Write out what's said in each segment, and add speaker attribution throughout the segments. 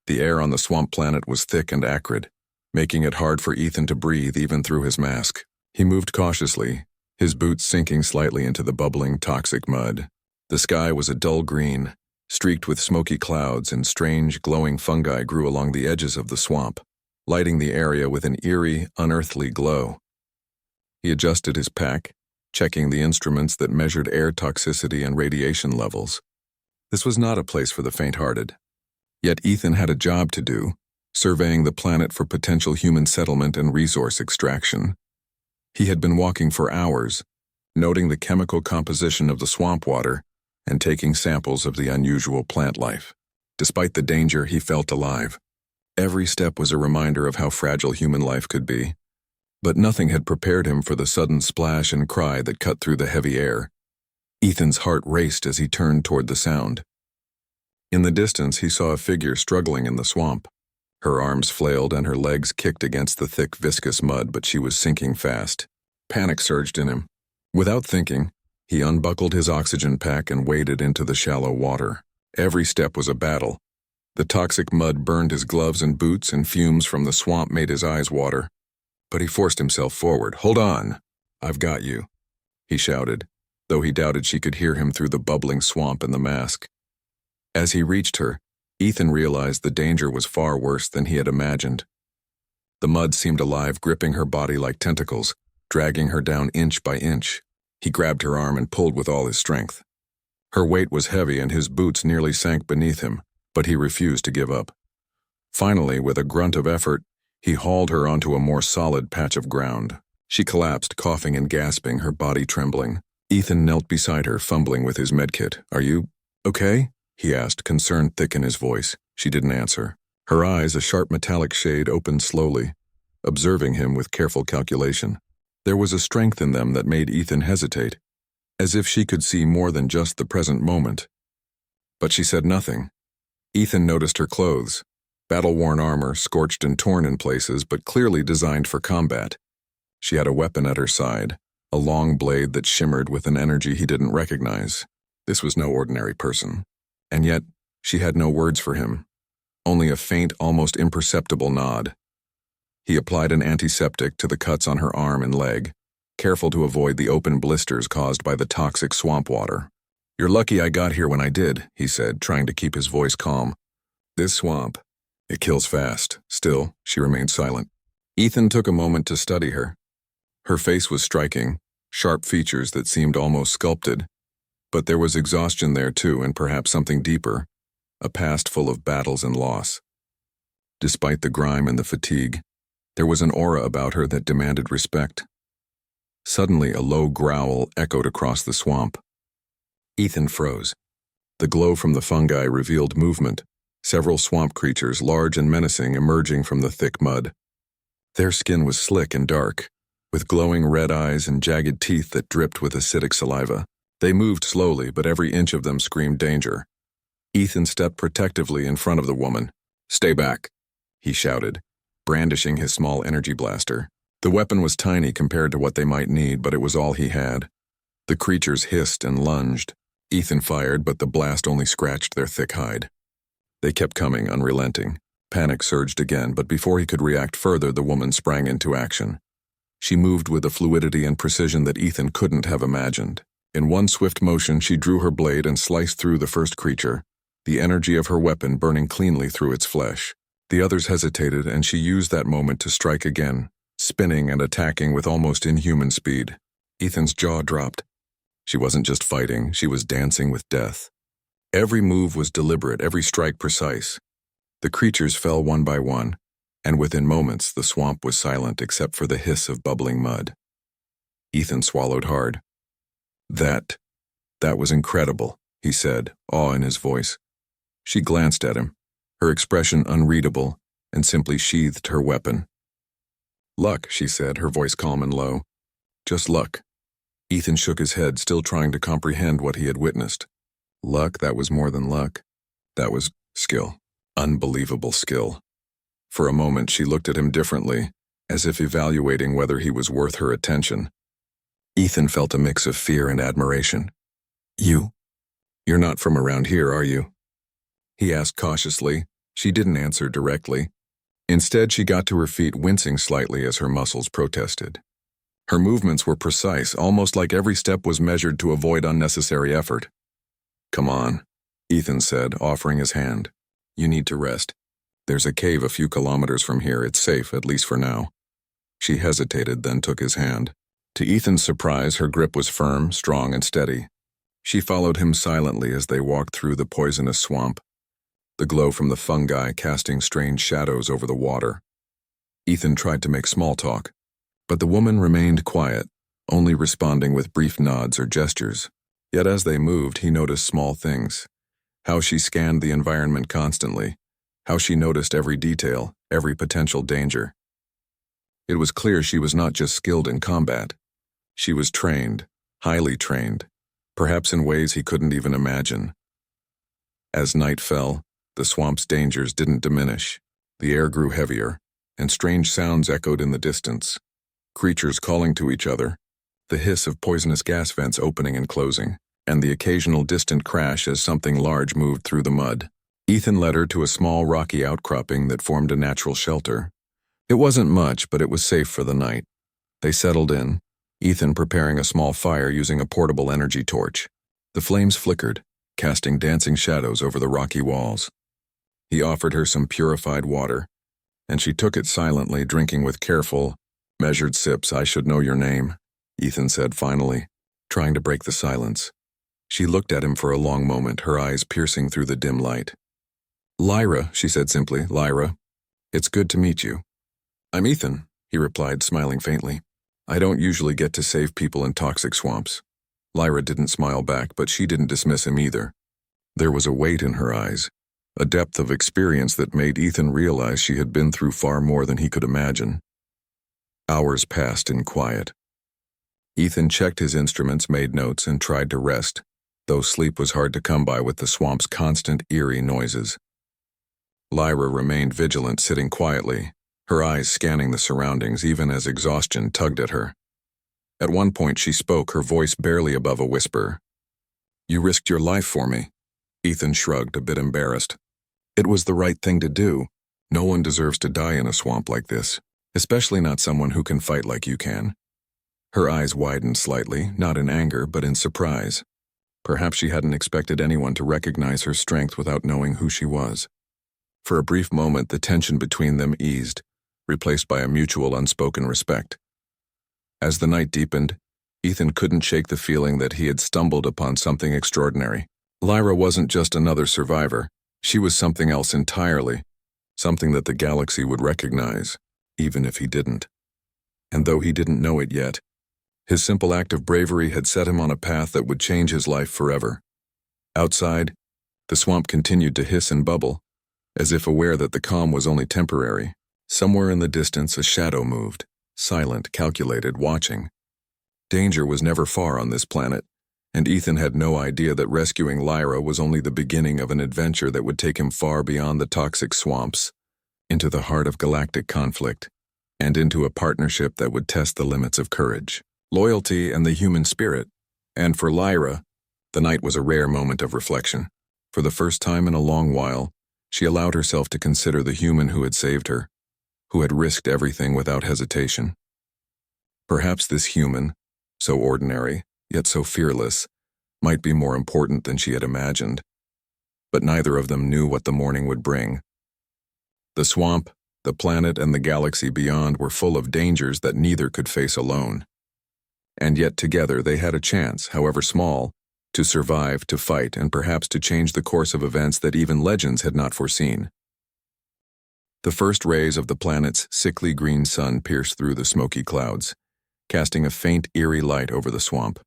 Speaker 1: The air on the swamp planet was thick and acrid, making it hard for Ethan to breathe even through his mask. He moved cautiously, his boots sinking slightly into the bubbling, toxic mud. The sky was a dull green, streaked with smoky clouds, and strange, glowing fungi grew along the edges of the swamp, lighting the area with an eerie, unearthly glow. He adjusted his pack, checking the instruments that measured air toxicity and radiation levels. This was not a place for the faint-hearted. Yet Ethan had a job to do, surveying the planet for potential human settlement and resource extraction. He had been walking for hours, noting the chemical composition of the swamp water and taking samples of the unusual plant life. Despite the danger, he felt alive. Every step was a reminder of how fragile human life could be. But nothing had prepared him for the sudden splash and cry that cut through the heavy air. Ethan's heart raced as he turned toward the sound. In the distance, he saw a figure struggling in the swamp. Her arms flailed and her legs kicked against the thick, viscous mud, but she was sinking fast. Panic surged in him. Without thinking, he unbuckled his oxygen pack and waded into the shallow water. Every step was a battle. The toxic mud burned his gloves and boots, and fumes from the swamp made his eyes water. But he forced himself forward. "Hold on! I've got you," he shouted, though he doubted she could hear him through the bubbling swamp and the mask. As he reached her, Ethan realized the danger was far worse than he had imagined. The mud seemed alive, gripping her body like tentacles, dragging her down inch by inch. He grabbed her arm and pulled with all his strength. Her weight was heavy and his boots nearly sank beneath him, but he refused to give up. Finally, with a grunt of effort, he hauled her onto a more solid patch of ground. She collapsed, coughing and gasping, her body trembling. Ethan knelt beside her, fumbling with his medkit. "Are you okay?" he asked, concern thick in his voice. She didn't answer. Her eyes, a sharp metallic shade, opened slowly, observing him with careful calculation. There was a strength in them that made Ethan hesitate, as if she could see more than just the present moment. But she said nothing. Ethan noticed her clothes, battle-worn armor, scorched and torn in places, but clearly designed for combat. She had a weapon at her side, a long blade that shimmered with an energy he didn't recognize. This was no ordinary person. And yet, she had no words for him, only a faint, almost imperceptible nod. He applied an antiseptic to the cuts on her arm and leg, careful to avoid the open blisters caused by the toxic swamp water. "You're lucky I got here when I did," he said, trying to keep his voice calm. "This swamp, it kills fast." Still, she remained silent. Ethan took a moment to study her. Her face was striking, sharp features that seemed almost sculpted. But there was exhaustion there too, and perhaps something deeper, a past full of battles and loss. Despite the grime and the fatigue, there was an aura about her that demanded respect. Suddenly, a low growl echoed across the swamp. Ethan froze. The glow from the fungi revealed movement, several swamp creatures, large and menacing, emerging from the thick mud. Their skin was slick and dark, with glowing red eyes and jagged teeth that dripped with acidic saliva. They moved slowly, but every inch of them screamed danger. Ethan stepped protectively in front of the woman. "Stay back," he shouted, brandishing his small energy blaster. The weapon was tiny compared to what they might need, but it was all he had. The creatures hissed and lunged. Ethan fired, but the blast only scratched their thick hide. They kept coming, unrelenting. Panic surged again, but before he could react further, the woman sprang into action. She moved with a fluidity and precision that Ethan couldn't have imagined. In one swift motion, she drew her blade and sliced through the first creature, the energy of her weapon burning cleanly through its flesh. The others hesitated, and she used that moment to strike again, spinning and attacking with almost inhuman speed. Ethan's jaw dropped. She wasn't just fighting, she was dancing with death. Every move was deliberate, every strike precise. The creatures fell one by one, and within moments the swamp was silent except for the hiss of bubbling mud. Ethan swallowed hard. That was incredible," he said, awe in his voice. She glanced at him, her expression unreadable, and simply sheathed her weapon. "Luck," she said, her voice calm and low. "Just luck." Ethan shook his head, still trying to comprehend what he had witnessed. Luck? That was more than luck. That was skill. Unbelievable skill. For a moment, she looked at him differently, as if evaluating whether he was worth her attention. Ethan felt a mix of fear and admiration. You're not from around here, are you?" he asked cautiously, She didn't answer directly. Instead, she got to her feet, wincing slightly as her muscles protested. Her movements were precise, almost like every step was measured to avoid unnecessary effort. "Come on," Ethan said, offering his hand. "You need to rest. There's a cave a few kilometers from here. It's safe, at least for now." She hesitated, then took his hand. To Ethan's surprise, her grip was firm, strong, and steady. She followed him silently as they walked through the poisonous swamp, the glow from the fungi casting strange shadows over the water. Ethan tried to make small talk, but the woman remained quiet, only responding with brief nods or gestures. Yet as they moved, he noticed small things. How she scanned the environment constantly, how she noticed every detail, every potential danger. It was clear she was not just skilled in combat. She was trained, highly trained, perhaps in ways he couldn't even imagine. As night fell, the swamp's dangers didn't diminish. The air grew heavier, and strange sounds echoed in the distance. Creatures calling to each other, the hiss of poisonous gas vents opening and closing, and the occasional distant crash as something large moved through the mud. Ethan led her to a small rocky outcropping that formed a natural shelter. It wasn't much, but it was safe for the night. They settled in, Ethan preparing a small fire using a portable energy torch. The flames flickered, casting dancing shadows over the rocky walls. He offered her some purified water, and she took it silently, drinking with careful, measured sips. "I should know your name," Ethan said finally, trying to break the silence. She looked at him for a long moment, her eyes piercing through the dim light. "Lyra," she said simply. "Lyra. It's good to meet you." "I'm Ethan," he replied, smiling faintly. "I don't usually get to save people in toxic swamps." Lyra didn't smile back, but she didn't dismiss him either. There was a weight in her eyes, a depth of experience that made Ethan realize she had been through far more than he could imagine. Hours passed in quiet. Ethan checked his instruments, made notes, and tried to rest, though sleep was hard to come by with the swamp's constant, eerie noises. Lyra remained vigilant, sitting quietly, her eyes scanning the surroundings even as exhaustion tugged at her. At one point she spoke, her voice barely above a whisper. "You risked your life for me." Ethan shrugged, a bit embarrassed. "It was the right thing to do. No one deserves to die in a swamp like this, especially not someone who can fight like you can." Her eyes widened slightly, not in anger, but in surprise. Perhaps she hadn't expected anyone to recognize her strength without knowing who she was. For a brief moment, the tension between them eased, replaced by a mutual unspoken respect. As the night deepened, Ethan couldn't shake the feeling that he had stumbled upon something extraordinary. Lyra wasn't just another survivor. She was something else entirely, something that the galaxy would recognize, even if he didn't. And though he didn't know it yet, his simple act of bravery had set him on a path that would change his life forever. Outside, the swamp continued to hiss and bubble, as if aware that the calm was only temporary. Somewhere in the distance, a shadow moved, silent, calculated, watching. Danger was never far on this planet, and Ethan had no idea that rescuing Lyra was only the beginning of an adventure that would take him far beyond the toxic swamps, into the heart of galactic conflict, and into a partnership that would test the limits of courage, loyalty, and the human spirit. And for Lyra, the night was a rare moment of reflection. For the first time in a long while, she allowed herself to consider the human who had saved her, who had risked everything without hesitation. Perhaps this human, so ordinary, yet so fearless, might be more important than she had imagined. But neither of them knew what the morning would bring. The swamp, the planet, and the galaxy beyond were full of dangers that neither could face alone. And yet together they had a chance, however small, to survive, to fight, and perhaps to change the course of events that even legends had not foreseen. The first rays of the planet's sickly green sun pierced through the smoky clouds, casting a faint, eerie light over the swamp.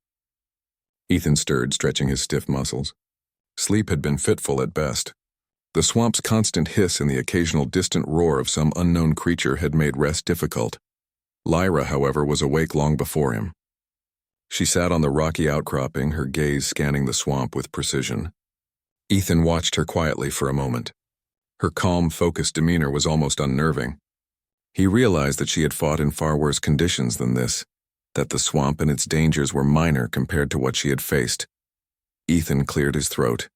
Speaker 1: Ethan stirred, stretching his stiff muscles. Sleep had been fitful at best. The swamp's constant hiss and the occasional distant roar of some unknown creature had made rest difficult. Lyra, however, was awake long before him. She sat on the rocky outcropping, her gaze scanning the swamp with precision. Ethan watched her quietly for a moment. Her calm, focused demeanor was almost unnerving. He realized that she had fought in far worse conditions than this, that the swamp and its dangers were minor compared to what she had faced. Ethan cleared his throat.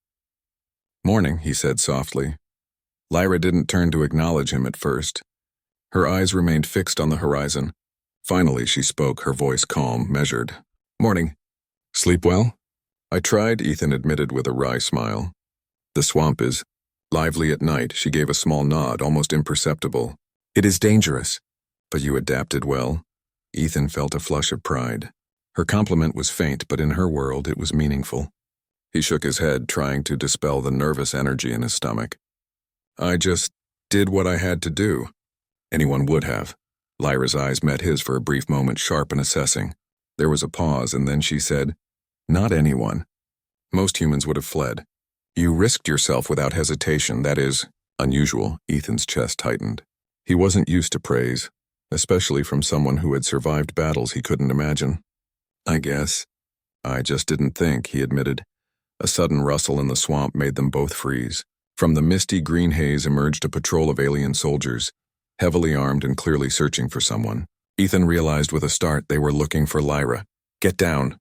Speaker 1: "Morning," he said softly. Lyra didn't turn to acknowledge him at first. Her eyes remained fixed on the horizon. Finally, she spoke, her voice calm, measured. "Morning. Sleep well?" "I tried," Ethan admitted with a wry smile. "The swamp is lively at night." She gave a small nod, almost imperceptible. "It is dangerous." "But you adapted well." Ethan felt a flush of pride. Her compliment was faint, but in her world it was meaningful. He shook his head, trying to dispel the nervous energy in his stomach. "I just did what I had to do." "Anyone would have." Lyra's eyes met his for a brief moment, sharp and assessing. There was a pause, and then she said, "Not anyone. Most humans would have fled. You risked yourself without hesitation. That is unusual." Ethan's chest tightened. He wasn't used to praise, especially from someone who had survived battles he couldn't imagine. "I guess. I just didn't think," he admitted. A sudden rustle in the swamp made them both freeze. From the misty green haze emerged a patrol of alien soldiers, heavily armed and clearly searching for someone. Ethan realized with a start they were looking for Lyra. "Get down,"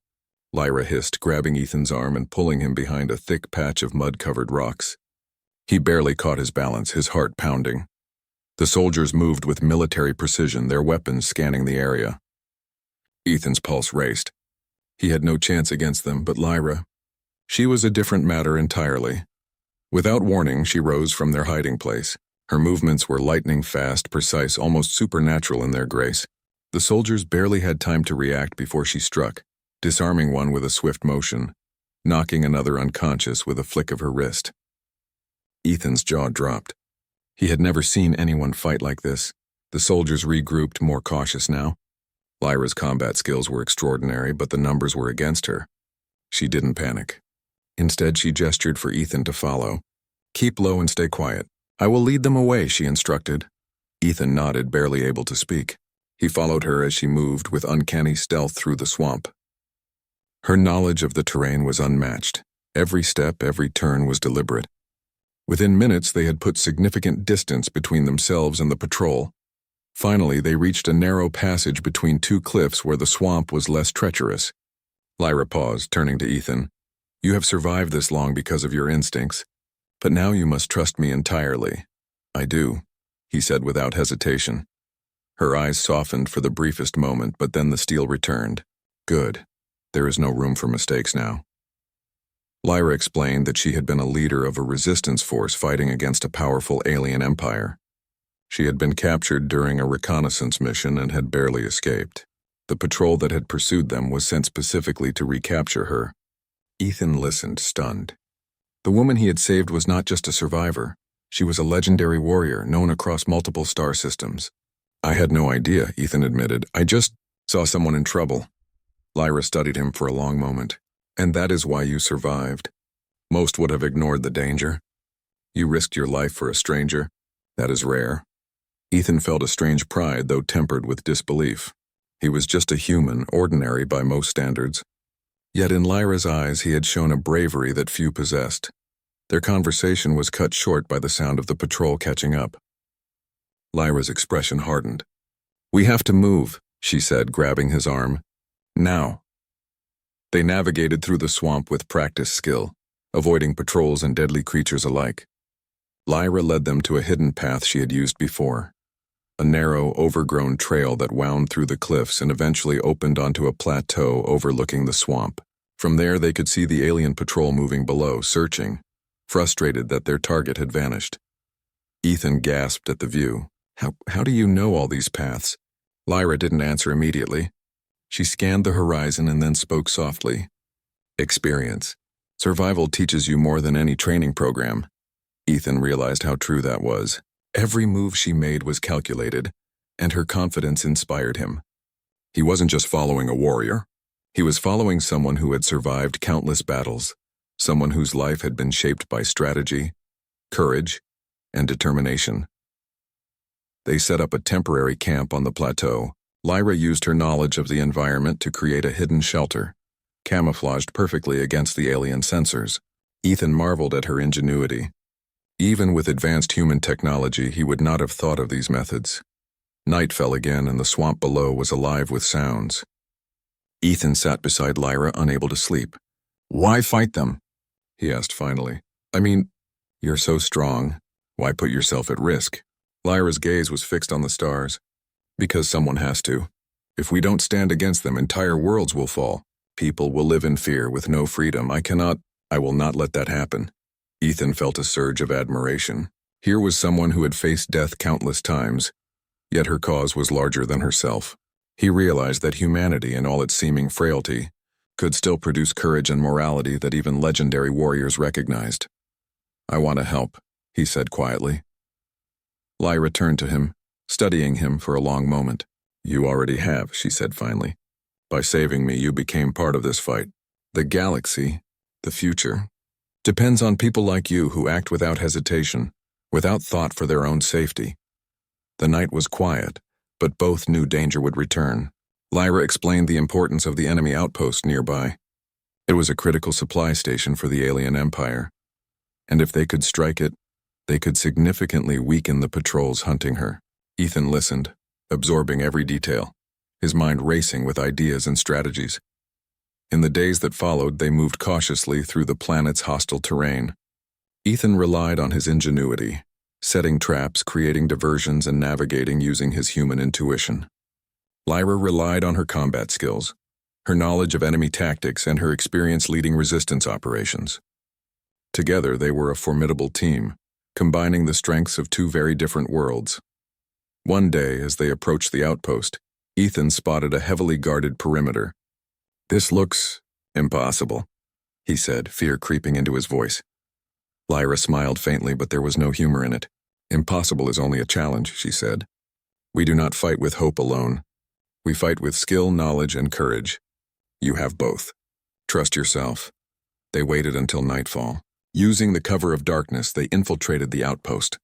Speaker 1: Lyra hissed, grabbing Ethan's arm and pulling him behind a thick patch of mud-covered rocks. He barely caught his balance, his heart pounding. The soldiers moved with military precision, their weapons scanning the area. Ethan's pulse raced. He had no chance against them, but Lyra, she was a different matter entirely. Without warning, she rose from their hiding place. Her movements were lightning fast, precise, almost supernatural in their grace. The soldiers barely had time to react before she struck, disarming one with a swift motion, knocking another unconscious with a flick of her wrist. Ethan's jaw dropped. He had never seen anyone fight like this. The soldiers regrouped, more cautious now. Lyra's combat skills were extraordinary, but the numbers were against her. She didn't panic. Instead, she gestured for Ethan to follow. "Keep low and stay quiet. I will lead them away," she instructed. Ethan nodded, barely able to speak. He followed her as she moved with uncanny stealth through the swamp. Her knowledge of the terrain was unmatched. Every step, every turn was deliberate. Within minutes, they had put significant distance between themselves and the patrol. Finally, they reached a narrow passage between two cliffs where the swamp was less treacherous. Lyra paused, turning to Ethan. "You have survived this long because of your instincts, but now you must trust me entirely." "I do," he said without hesitation. Her eyes softened for the briefest moment, but then the steel returned. "Good. There is no room for mistakes now." Lyra explained that she had been a leader of a resistance force fighting against a powerful alien empire. She had been captured during a reconnaissance mission and had barely escaped. The patrol that had pursued them was sent specifically to recapture her. Ethan listened, stunned. The woman he had saved was not just a survivor. She was a legendary warrior, known across multiple star systems. "I had no idea," Ethan admitted. "I just saw someone in trouble." Lyra studied him for a long moment. "And that is why you survived. Most would have ignored the danger. You risked your life for a stranger. That is rare." Ethan felt a strange pride, though tempered with disbelief. He was just a human, ordinary by most standards. Yet in Lyra's eyes he had shown a bravery that few possessed. Their conversation was cut short by the sound of the patrol catching up. Lyra's expression hardened. "We have to move," she said, grabbing his arm. "Now." They navigated through the swamp with practiced skill, avoiding patrols and deadly creatures alike. Lyra led them to a hidden path she had used before. A narrow, overgrown trail that wound through the cliffs and eventually opened onto a plateau overlooking the swamp. From there they could see the alien patrol moving below, searching, frustrated that their target had vanished. Ethan gasped at the view. How do you know all these paths?" Lyra didn't answer immediately. She scanned the horizon and then spoke softly. "Experience. Survival teaches you more than any training program." Ethan realized how true that was. Every move she made was calculated, and her confidence inspired him. He wasn't just following a warrior. He was following someone who had survived countless battles, someone whose life had been shaped by strategy, courage, and determination. They set up a temporary camp on the plateau. Lyra used her knowledge of the environment to create a hidden shelter, camouflaged perfectly against the alien sensors. Ethan marveled at her ingenuity. Even with advanced human technology, he would not have thought of these methods. Night fell again, and the swamp below was alive with sounds. Ethan sat beside Lyra, unable to sleep. "Why fight them?" he asked finally. "I mean, you're so strong. Why put yourself at risk? Lyra's gaze was fixed on the stars. Because someone has to. If we don't stand against them, entire worlds will fall. People will live in fear with no freedom. I will not let that happen. Ethan felt a surge of admiration. Here was someone who had faced death countless times, yet her cause was larger than herself. He realized that humanity, in all its seeming frailty, could still produce courage and morality that even legendary warriors recognized. I want to help, he said quietly. Lyra turned to him, studying him for a long moment. You already have, she said finally. By saving me, you became part of this fight. The galaxy, the future, depends on people like you who act without hesitation, without thought for their own safety. The night was quiet, but both knew danger would return. Lyra explained the importance of the enemy outpost nearby. It was a critical supply station for the alien empire, and if they could strike it, they could significantly weaken the patrols hunting her. Ethan listened, absorbing every detail, his mind racing with ideas and strategies. In the days that followed, they moved cautiously through the planet's hostile terrain. Ethan relied on his ingenuity, setting traps, creating diversions, and navigating using his human intuition. Lyra relied on her combat skills, her knowledge of enemy tactics, and her experience leading resistance operations. Together, they were a formidable team, combining the strengths of two very different worlds. One day, as they approached the outpost, Ethan spotted a heavily guarded perimeter. This looks impossible, he said, fear creeping into his voice. Lyra smiled faintly, but there was no humor in it. Impossible is only a challenge, she said. We do not fight with hope alone. We fight with skill, knowledge, and courage. You have both. Trust yourself. They waited until nightfall. Using the cover of darkness, they infiltrated the outpost.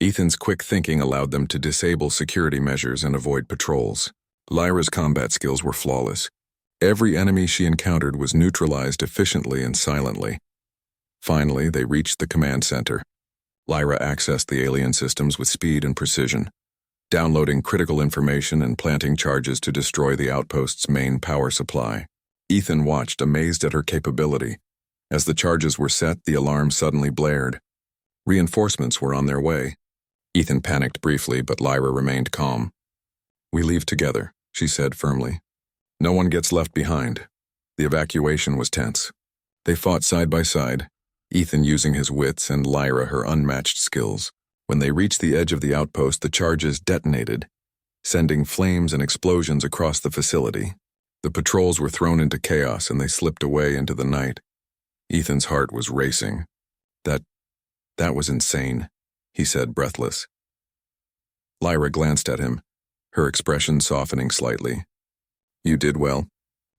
Speaker 1: Ethan's quick thinking allowed them to disable security measures and avoid patrols. Lyra's combat skills were flawless. Every enemy she encountered was neutralized efficiently and silently. Finally, they reached the command center. Lyra accessed the alien systems with speed and precision, downloading critical information and planting charges to destroy the outpost's main power supply. Ethan watched, amazed at her capability. As the charges were set, the alarm suddenly blared. Reinforcements were on their way. Ethan panicked briefly, but Lyra remained calm. We leave together, she said firmly. No one gets left behind. The evacuation was tense. They fought side by side, Ethan using his wits and Lyra her unmatched skills. When they reached the edge of the outpost, the charges detonated, sending flames and explosions across the facility. The patrols were thrown into chaos and they slipped away into the night. Ethan's heart was racing. That was insane, he said, breathless. Lyra glanced at him, her expression softening slightly. You did well.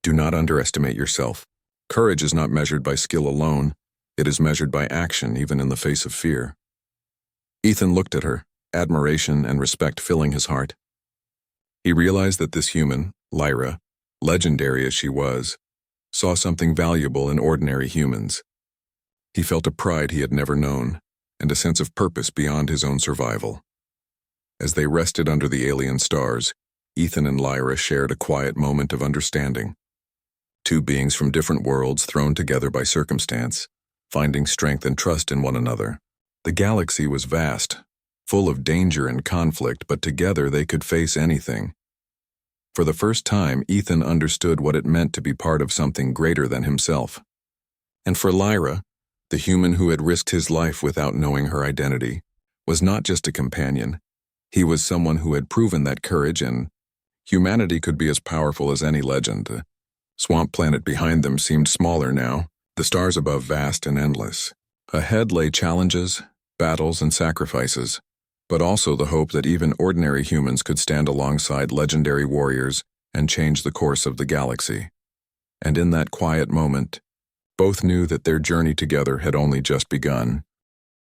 Speaker 1: Do not underestimate yourself. Courage is not measured by skill alone. It is measured by action, even in the face of fear. Ethan looked at her, admiration and respect filling his heart. He realized that this human, Lyra, legendary as she was, saw something valuable in ordinary humans. He felt a pride he had never known, and a sense of purpose beyond his own survival. As they rested under the alien stars, Ethan and Lyra shared a quiet moment of understanding. Two beings from different worlds thrown together by circumstance, finding strength and trust in one another. The galaxy was vast, full of danger and conflict, but together they could face anything. For the first time, Ethan understood what it meant to be part of something greater than himself. And for Lyra, the human who had risked his life without knowing her identity, was not just a companion. He was someone who had proven that courage and humanity could be as powerful as any legend. The swamp planet behind them seemed smaller now, the stars above vast and endless. Ahead lay challenges, battles, and sacrifices, but also the hope that even ordinary humans could stand alongside legendary warriors and change the course of the galaxy. And in that quiet moment, both knew that their journey together had only just begun.